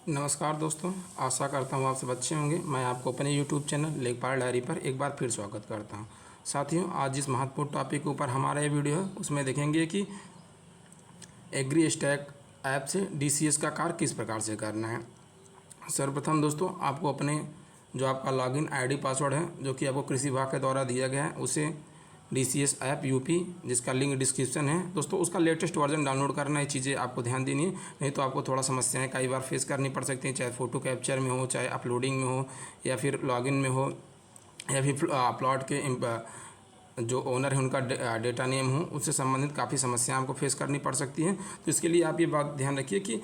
नमस्कार दोस्तों, आशा करता हूँ आप सब अच्छे होंगे। मैं आपको अपने यूट्यूब चैनल लेखपाल डायरी पर एक बार फिर स्वागत करता हूँ। साथियों, आज जिस महत्वपूर्ण टॉपिक के ऊपर हमारा ये वीडियो है उसमें देखेंगे कि एग्री स्टैक ऐप से डीसीएस का कार्य किस प्रकार से करना है। सर्वप्रथम दोस्तों, आपको अपने जो आपका लॉगिन आईडी पासवर्ड है जो कि आपको कृषि विभाग के द्वारा दिया गया है उसे डीसीएस ऐप यूपी, जिसका लिंक डिस्क्रिप्शन है दोस्तों, उसका लेटेस्ट वर्जन डाउनलोड करना। ये चीज़ें आपको ध्यान देनी है, नहीं तो आपको थोड़ा समस्याएं कई बार फेस करनी पड़ सकती हैं, चाहे फ़ोटो कैप्चर में हो, चाहे अपलोडिंग में हो, या फिर लॉगिन में हो, या फिर प्लॉट के जो ओनर है उनका डेटा नेम हो, उससे संबंधित काफ़ी समस्याएं आपको फेस करनी पड़ सकती हैं। तो इसके लिए आप ये बात ध्यान रखिए कि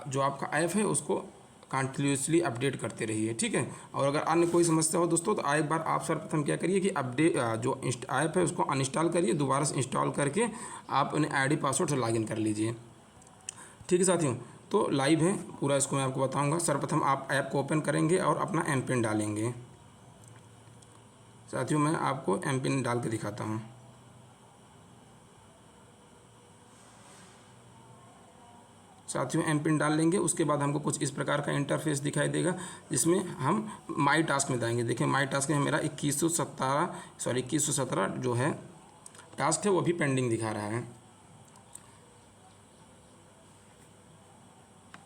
जो आपका ऐप है उसको कंटिन्यूसली अपडेट करते रहिए, ठीक है। और अगर अन्य कोई समस्या हो दोस्तों तो एक बार आप सर्वप्रथम क्या करिए कि अपडेट जो ऐप है उसको अनइंस्टॉल करिए, दोबारा से इंस्टॉल करके आप अपने आईडी पासवर्ड से लॉगिन कर लीजिए, ठीक है साथियों। तो लाइव है पूरा, इसको मैं आपको बताऊंगा। सर्वप्रथम आप ऐप को ओपन करेंगे और अपना एम पिन डालेंगे। साथियों, मैं आपको एम पिन डाल के दिखाता हूँ। साथियों, एम पिन डाल लेंगे, उसके बाद हमको कुछ इस प्रकार का इंटरफेस दिखाई देगा जिसमें हम माई टास्क में जाएंगे। देखिए, माई टास्क में मेरा 2117 जो है टास्क है वो भी पेंडिंग दिखा रहा है।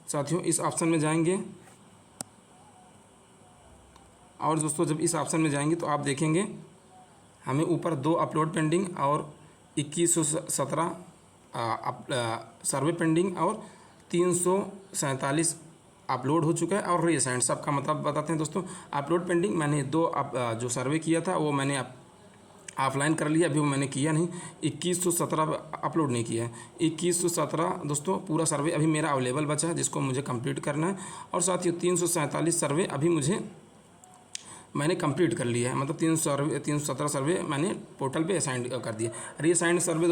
साथियों, इस ऑप्शन में जाएंगे और दोस्तों जब इस ऑप्शन में जाएंगे तो आप देखेंगे हमें ऊपर 2 अपलोड पेंडिंग और 2117 सर्वे पेंडिंग और 347 अपलोड हो चुका है और रीअसाइंड। सबका मतलब बताते हैं दोस्तों। अपलोड पेंडिंग मैंने 2 जो सर्वे किया था वो मैंने ऑफलाइन कर लिया, अभी वो मैंने किया नहीं। 2117 अपलोड नहीं किया है। 2117 दोस्तों पूरा सर्वे अभी मेरा अवेलेबल बचा है जिसको मुझे कंप्लीट करना है। और साथ ही 347 सर्वे अभी मैंने कंप्लीट कर लिया है, मतलब 317 सर्वे मैंने पोर्टल पे असाइन कर दिया। रीअसाइंड सर्वे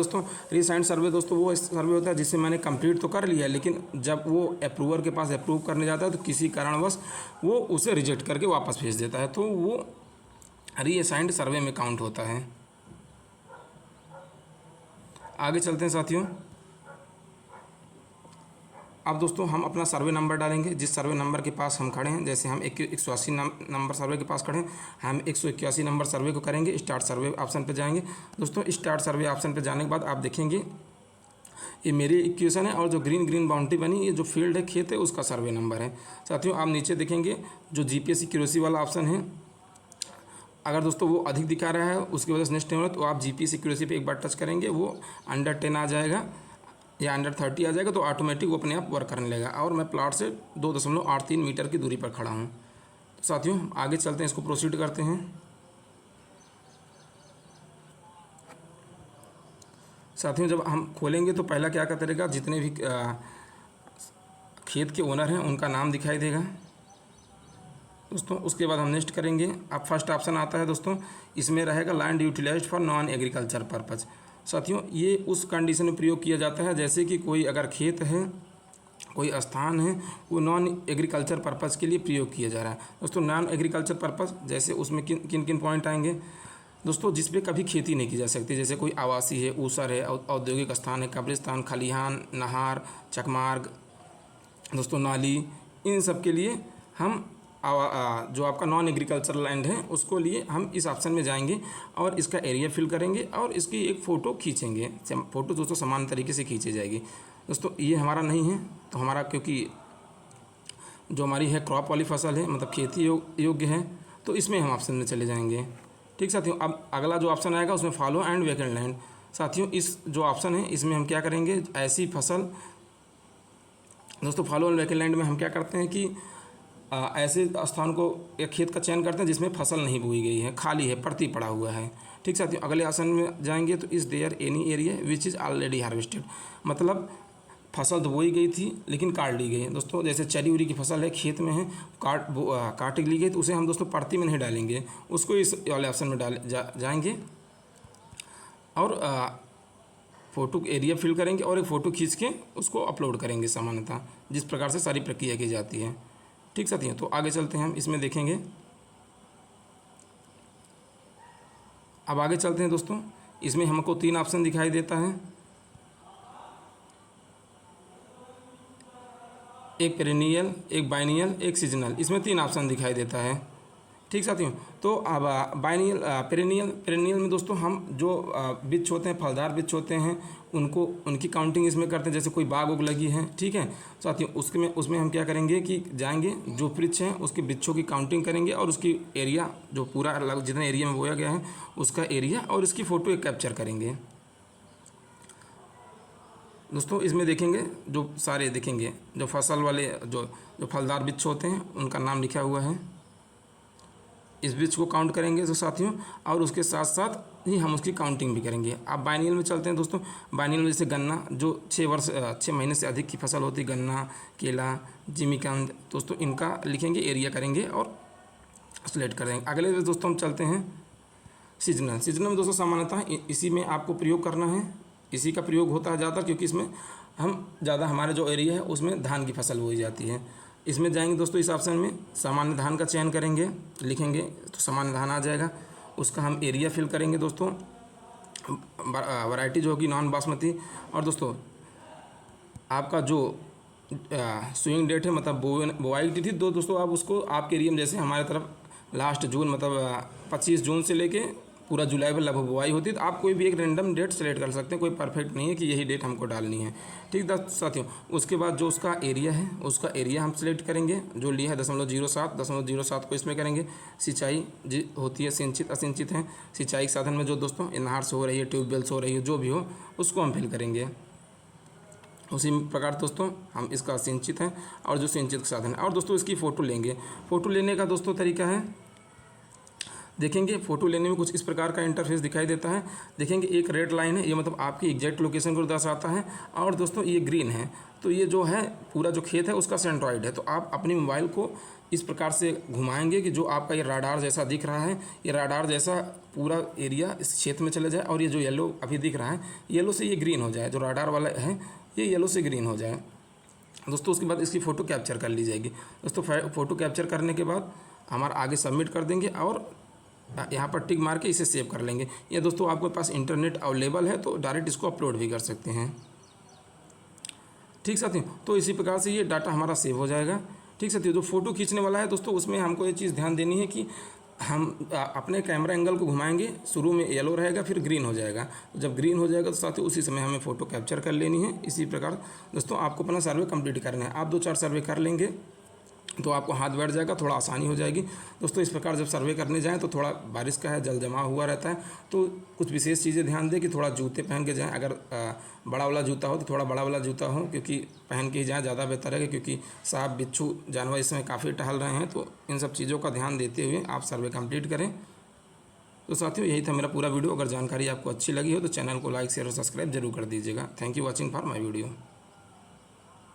दोस्तों वो सर्वे होता है जिससे मैंने कंप्लीट तो कर लिया है, लेकिन जब वो अप्रूवर के पास अप्रूव करने जाता है तो किसी कारणवश वो उसे रिजेक्ट करके वापस भेज देता है, तो वो रीअसाइंड सर्वे में काउंट होता है। आगे चलते हैं साथियों। अब दोस्तों हम अपना सर्वे नंबर डालेंगे, जिस सर्वे नंबर के पास हम खड़े हैं। जैसे हम 181 नंबर सर्वे के पास खड़े हैं, हम 181 नंबर सर्वे को करेंगे। स्टार्ट सर्वे ऑप्शन पर जाएंगे दोस्तों। स्टार्ट सर्वे ऑप्शन पर जाने के बाद आप देखेंगे ये मेरी इक्वेशन है और जो ग्रीन बाउंड्री बनी ये जो फील्ड है, खेत है, उसका सर्वे नंबर है। साथियों, आप नीचे देखेंगे जो जीपीएससी क्यूरेसी वाला ऑप्शन है, अगर दोस्तों वो अधिक दिखा रहा है उसकी वजह से नेक्स्ट टाइम तो आप जीपीएससी क्यूरेसी पे एक बार टच करेंगे, वो अंडर 10 आ जाएगा या अंडर 30 आ जाएगा, तो ऑटोमेटिक वो अपने आप वर्क करने लगेगा। और मैं प्लॉट से 2.83 मीटर की दूरी पर खड़ा हूँ। तो साथियों आगे चलते हैं, इसको प्रोसीड करते हैं। साथियों, जब हम खोलेंगे तो पहला क्या करते रहेगा, जितने भी खेत के ओनर हैं उनका नाम दिखाई देगा दोस्तों। उसके बाद हम नेक्स्ट करेंगे। अब फर्स्ट ऑप्शन आता है दोस्तों, इसमें रहेगा land utilised for non agriculture purpose. साथियों, ये उस कंडीशन में प्रयोग किया जाता है जैसे कि कोई अगर खेत है, कोई स्थान है, वो नॉन एग्रीकल्चर पर्पज़ के लिए प्रयोग किया जा रहा है दोस्तों। नॉन एग्रीकल्चर पर्पज़ जैसे उसमें किन किन पॉइंट आएंगे दोस्तों, जिस पे कभी खेती नहीं की जा सकती, जैसे कोई आवासीय है, ऊसर है, औद्योगिक स्थान है, कब्रिस्तान, खलिहान, नहर, चकमार्ग दोस्तों, नाली, इन सब के लिए हम जो आपका नॉन एग्रीकल्चर लैंड है उसको लिए हम इस ऑप्शन में जाएंगे और इसका एरिया फिल करेंगे और इसकी एक फ़ोटो खींचेंगे। फ़ोटो दोस्तों समान तरीके से खींची जाएगी दोस्तों। ये हमारा नहीं है तो हमारा, क्योंकि जो हमारी है क्रॉप वाली फसल है, मतलब खेती योग्य है, तो इसमें हम ऑप्शन में चले जाएंगे, ठीक साथियों। अब अगला जो ऑप्शन आएगा उसमें फॉलो एंड वेकेंट लैंड। साथियों, इस जो ऑप्शन है इसमें हम क्या करेंगे, ऐसी फसल दोस्तों फॉलो एंड वेकेंट लैंड में हम क्या करते हैं कि ऐसे स्थान को या खेत का चयन करते हैं जिसमें फसल नहीं बोई गई है, खाली है, परती पड़ा हुआ है, ठीक साथियों। अगले ऑप्शन में जाएंगे तो is there any area which is already harvested, मतलब फसल तो बोई गई थी लेकिन काट ली गई है दोस्तों। जैसे चरी उरी की फसल है, खेत में है, काट ली गई, तो उसे हम दोस्तों परती में नहीं डालेंगे, उसको इस वाले ऑप्शन में जाएंगे और फ़ोटो एरिया फिल करेंगे और एक फ़ोटो खींच के उसको अपलोड करेंगे सामान्यतः, जिस प्रकार से सारी प्रक्रिया की जाती है, ठीक साथियों। तो आगे चलते हैं, हम इसमें देखेंगे। अब आगे चलते हैं दोस्तों, इसमें हमको 3 ऑप्शन दिखाई देता है। एक पेरिनियल, एक बाइनियल, एक सीजनल, इसमें 3 ऑप्शन दिखाई देता है। ठीक साथियों, तो अब बाइनियल पेरिनियल में दोस्तों हम जो वृक्ष होते हैं, फलदार वृक्ष होते हैं, उनकी काउंटिंग इसमें करते हैं। जैसे कोई बाग उग लगी है, ठीक है साथियों, उसमें हम क्या करेंगे कि जाएंगे, जो वृक्ष हैं उसके वृक्षों की काउंटिंग करेंगे और उसकी एरिया जो पूरा जितने एरिया में बोया गया है उसका एरिया और इसकी फ़ोटो कैप्चर करेंगे। दोस्तों इसमें देखेंगे जो सारे देखेंगे जो फसल वाले जो फलदार वृक्ष होते हैं उनका नाम लिखा हुआ है, इस वृक्ष को काउंट करेंगे तो साथियों, और उसके साथ साथ ही हम उसकी काउंटिंग भी करेंगे। आप बाइनियल में चलते हैं दोस्तों। बाइनियल में जैसे गन्ना, जो 6 महीने से अधिक की फसल होती है, गन्ना, केला, जिमीकंद, दोस्तों इनका लिखेंगे, एरिया करेंगे और सिलेक्ट कर देंगे। अगले दोस्तों हम चलते हैं सीजनल। सीजनल में दोस्तों सामान्यतः इसी में आपको प्रयोग करना है, इसी का प्रयोग होता है ज़्यादा, क्योंकि इसमें हम ज़्यादा हमारा जो एरिया है उसमें धान की फसल बोई जाती है। इसमें जाएंगे दोस्तों, इस ऑप्शन में सामान्य धान का चयन करेंगे, लिखेंगे तो सामान्य धान आ जाएगा। उसका हम एरिया फिल करेंगे दोस्तों, वैरायटी जो होगी नॉन बासमती। और दोस्तों आपका जो स्विंग डेट है, मतलब बुआई की थी, तो दोस्तों आप उसको आपके एरिया में, जैसे हमारे तरफ लास्ट जून, मतलब 25 जून से लेके पूरा जुलाई में लगभग बुआई होती है, तो आप कोई भी एक रैंडम डेट सेलेक्ट कर सकते हैं, कोई परफेक्ट नहीं है कि यही डेट हमको डालनी है। ठीक साथियों, उसके बाद जो उसका एरिया है, उसका एरिया हम सेलेक्ट करेंगे, जो लिया है 0.07 को इसमें करेंगे। सिंचाई होती है सिंचित असिंचित है, सिंचाई के साधन में जो दोस्तों नहर से हो रही है, ट्यूबवेल से हो रही है, जो भी हो उसको हम फिल करेंगे। उसी प्रकार दोस्तों हम इसका सिंचित है और जो सिंचित साधन है। और दोस्तों इसकी फ़ोटो लेंगे। फ़ोटो लेने का दोस्तों तरीका है, देखेंगे फ़ोटो लेने में कुछ इस प्रकार का इंटरफेस दिखाई देता है। देखेंगे एक रेड लाइन है, ये मतलब आपकी एग्जैक्ट लोकेशन को दर्शाता है। और दोस्तों ये ग्रीन है, तो ये जो है पूरा जो खेत है उसका सेंट्रॉइड है। तो आप अपने मोबाइल को इस प्रकार से घुमाएंगे कि जो आपका ये राडार जैसा दिख रहा है, ये राडार जैसा पूरा एरिया इस क्षेत्र में चले जाए। और ये जो येलो अभी दिख रहा है, येलो से ये ग्रीन हो जाए, जो राडार वाला है ये येलो से ग्रीन हो जाए दोस्तों। उसके बाद इसकी फ़ोटो कैप्चर कर ली जाएगी दोस्तों। फ़ोटो कैप्चर करने के बाद हमारा आगे सबमिट कर देंगे और यहाँ पर टिक मार के इसे सेव कर लेंगे। या दोस्तों आपके पास इंटरनेट अवेलेबल है तो डायरेक्ट इसको अपलोड भी कर सकते हैं। ठीक साथियों, तो इसी प्रकार से ये डाटा हमारा सेव हो जाएगा। ठीक साथियों, जो फ़ोटो खींचने वाला है दोस्तों, उसमें हमको ये चीज़ ध्यान देनी है कि हम अपने कैमरा एंगल को घुमाएंगे, शुरू में येलो रहेगा फिर ग्रीन हो जाएगा। जब ग्रीन हो जाएगा तो साथियों उसी समय हमें फ़ोटो कैप्चर कर लेनी है। इसी प्रकार दोस्तों आपको अपना सर्वे कंप्लीट करना है। आप 2-4 सर्वे कर लेंगे तो आपको हाथ बैठ जाएगा, थोड़ा आसानी हो जाएगी दोस्तों। इस प्रकार जब सर्वे करने जाएँ तो थोड़ा बारिश का है, जल जमा हुआ रहता है, तो कुछ विशेष चीज़ें ध्यान दें कि थोड़ा जूते पहन के जाएँ। अगर बड़ा वाला जूता हो तो थोड़ा बड़ा वाला जूता हो, क्योंकि पहन के ही जाएँ ज़्यादा बेहतर है, क्योंकि सांप बिच्छू जानवर इसमें काफ़ी टहल रहे हैं। तो इन सब चीज़ों का ध्यान देते हुए आप सर्वे कंप्लीट करें। तो साथियों यही था मेरा पूरा वीडियो। अगर जानकारी आपको अच्छी लगी हो तो चैनल को लाइक शेयर और सब्सक्राइब जरूर कर दीजिएगा। Thank you watching for my video.